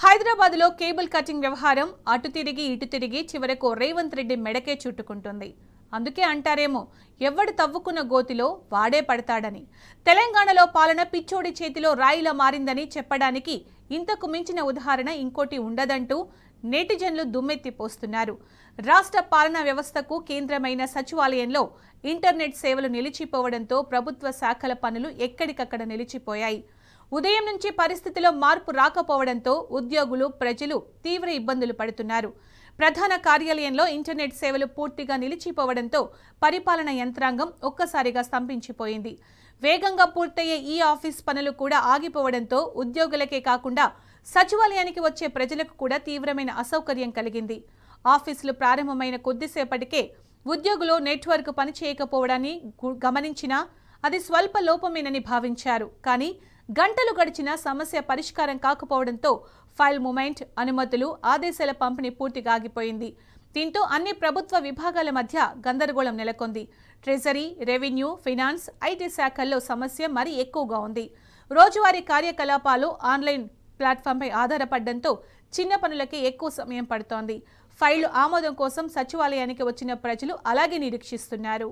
హైదరాబాద్లో cable cutting వ్యవహారం అటు తిరిగి ఇటు తిరిగి చివరకు రేవంత్ రెడ్డి మెడకే చుట్టుకుంటుంది. అందుకే అంటారేమో ఎవడు తవ్వుకున్న గోతిలో వాడే పడతాడని. తెలంగాణలో పాలన పిచ్చోడి చేతిలో రాయిలా మారిందని చెప్పడానికి ఇంతకు మించిన ఉదాహరణ ఇంకోటి ఉండదంటూ నెటిజన్లు దుమ్మెత్తిపోస్తున్నారు. రాష్ట్ర పాలనా వ్యవస్థకు కేంద్రమైన సచివాలయంలో ఇంటర్నెట్ సేవలు నిలిచిపోవడంతో ప్రభుత్వ శాఖల పనులు ఎక్కడికక్కడ నిలిచిపోయాయి. ఉదయం నుంచి పరిస్థితిలో మార్పు రాకపోవడంతో ఉద్యోగులు, ప్రజలు తీవ్ర ఇబ్బందులు పడుతున్నారు. ప్రధాన కార్యాలయంలో ఇంటర్నెట్ సేవలు పూర్తిగా నిలిచిపోవడంతో పరిపాలన యంత్రాంగం ఒక్కసారిగా స్తంభించిపోయింది. వేగంగా పూర్తయ్యే ఈ ఆఫీస్ పనులు కూడా ఆగిపోవడంతో ఉద్యోగులకే కాకుండా సచివాలయానికి వచ్చే ప్రజలకు కూడా తీవ్రమైన అసౌకర్యం కలిగింది. ఆఫీసులు ప్రారంభమైన కొద్దిసేపటికే ఉద్యోగులు నెట్వర్క్ పనిచేయకపోవడాన్ని గమనించినా అది స్వల్ప లోపమేనని భావించారు. కానీ గంటలు గడిచినా సమస్య పరిష్కారం కాకపోవడంతో ఫైల్ మూవ్మెంట్, అనుమతులు, ఆదేశాల పంపిణీ పూర్తిగా ఆగిపోయింది. దీంతో అన్ని ప్రభుత్వ విభాగాల మధ్య గందరగోళం నెలకొంది. ట్రెజరీ, రెవెన్యూ, ఫైనాన్స్, ఐటీ శాఖల్లో సమస్య మరీ ఎక్కువగా ఉంది. రోజువారీ కార్యకలాపాలు ఆన్లైన్ ప్లాట్ఫామ్పై ఆధారపడడంతో చిన్న పనులకే ఎక్కువ సమయం పడుతోంది. ఫైళ్లు ఆమోదం కోసం సచివాలయానికి వచ్చిన ప్రజలు అలాగే నిరీక్షిస్తున్నారు.